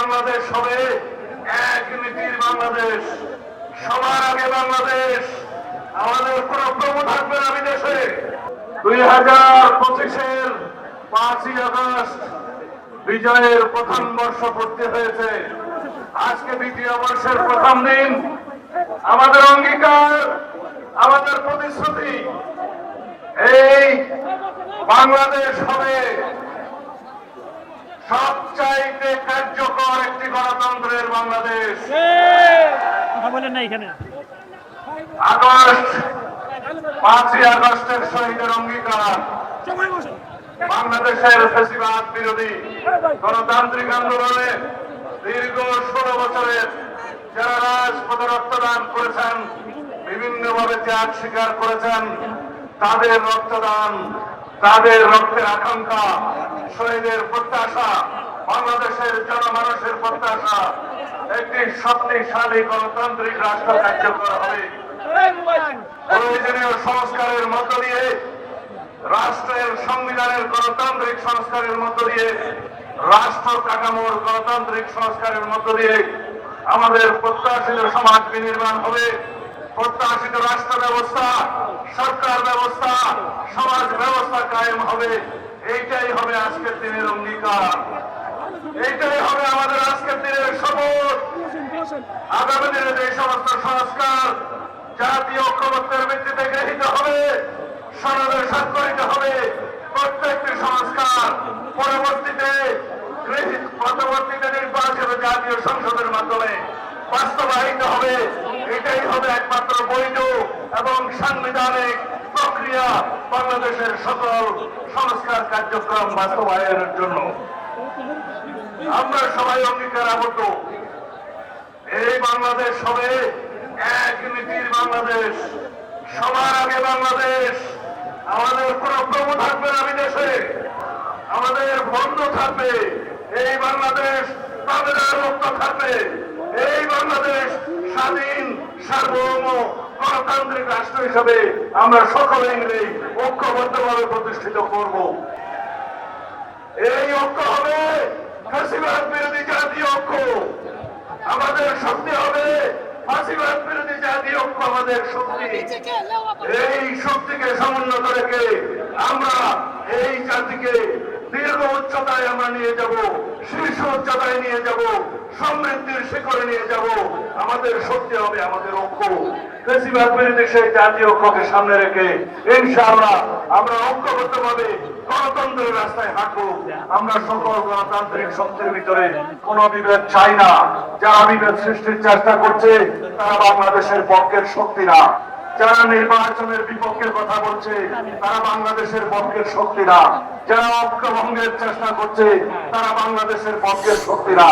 বাংলাদেশ হবে এক নীতির বাংলাদেশ, সবার আগে বাংলাদেশ। আমাদের কোন প্রভু থাকবে না বিদেশে। 2025-এর 5ই আগস্ট বিজয়ের প্রথম বর্ষ পূর্তি হয়েছে। আজকে দ্বিতীয় বর্ষের প্রথম দিন। আমাদের অঙ্গীকার, আমাদের প্রতিশ্রুতি, এই বাংলাদেশ হবে সবচাইতে কার্যকর একটি গণতন্ত্রের বাংলাদেশ। আগস্ট 5ই আগস্টের শহীদের অঙ্গীকার, বাংলাদেশের ফ্যাসিবাদ বিরোধী গণতান্ত্রিক আন্দোলনে দীর্ঘ 16 বছরের যারা রাজপথে রক্তদান করেছেন, বিভিন্নভাবে ত্যাগ স্বীকার করেছেন, তাদের রক্তদান, তাদের রক্তের আকাঙ্ক্ষা, শহীদের প্রত্যাশা, বাংলাদেশের জনমানুষের প্রত্যাশা, একটি শক্তিশালী গণতান্ত্রিক রাষ্ট্র কার্যকর হবে। প্রয়োজনীয় সংস্কারের মধ্য দিয়ে, রাষ্ট্রের সংবিধানের গণতান্ত্রিক সংস্কারের মধ্য দিয়ে, রাষ্ট্র কাঠামোর গণতান্ত্রিক সংস্কারের মধ্য দিয়ে আমাদের প্রত্যাশিত সমাজ বিনির্মাণ হবে। প্রত্যাশিত রাষ্ট্র ব্যবস্থা, সরকার ব্যবস্থা, সমাজ ব্যবস্থা কায়েম হবে। এইটাই হবে আজকের দিনের অঙ্গীকার, এইটাই হবে আমাদের আজকের দিনের শপথ। আগামী দিনে যে সমস্ত সংস্কার জাতীয় ঐক্যমত্যের ভিত্তিতে গৃহীত হবে, সনদে স্বাক্ষরিত হবে, প্রত্যেকটি সংস্কার পরবর্তীতে নির্বাচিত জাতীয় সংসদের মাধ্যমে বাস্তবায়িত হবে। এটাই হবে একমাত্র বৈধ এবং সাংবিধানিক প্রক্রিয়া বাংলাদেশের সকল সংস্কার কার্যক্রম বাস্তবায়নের জন্য। আমরা সবাই অঙ্গীকারাবদ্ধ, এই বাংলাদেশ হবে এক নীতির বাংলাদেশ, সবার আগে বাংলাদেশ। আমাদের কোন প্রভু থাকবে না বিদেশে, আমাদের বন্ধু থাকবে এই বাংলাদেশ, তাদের মুক্ত থাকবে এই বাংলাদেশ। স্বাধীন সার্বভৌম গণতান্ত্রিক রাষ্ট্র হিসাবে আমরা সকলে মিলে ঐক্যবদ্ধভাবে প্রতিষ্ঠিত করব। এই ঐক্য হবে ফ্যাসিবাদ বিরোধী জাতীয় ঐক্য, আমাদের শক্তি হবে ফ্যাসিবাদ বিরোধী জাতীয় ঐক্য আমাদের শক্তি। এই শক্তিকে সমুন্নত রেখে আমরা এই জাতিকে দীর্ঘ উচ্চতায় আমরা নিয়ে যাব, শীর্ষ উচ্চতায় নিয়ে যাব, সমৃদ্ধির শিখরে নিয়ে যাব। আমাদের শক্তি হবে আমাদের ঐক্য। ফ্যাসিবাদ বিরোধী সেই জাতীয় ঐক্যকে সামনে রেখে ইনশাআল্লাহ আমরা ঐক্যবদ্ধভাবে গণতন্ত্রের রাস্তায় হাঁটবো। আমরা সকল গণতান্ত্রিক শক্তির ভিতরে কোন বিভেদ চাই না। যারা বিভেদ সৃষ্টির চেষ্টা করছে তারা বাংলাদেশের পক্ষের শক্তি না। যারা নির্বাচনের বিপক্ষের কথা বলছে তারা বাংলাদেশের পক্ষের শক্তি না। যারা ঐক্যভঙ্গের চেষ্টা করছে তারা বাংলাদেশের পক্ষের শক্তি না।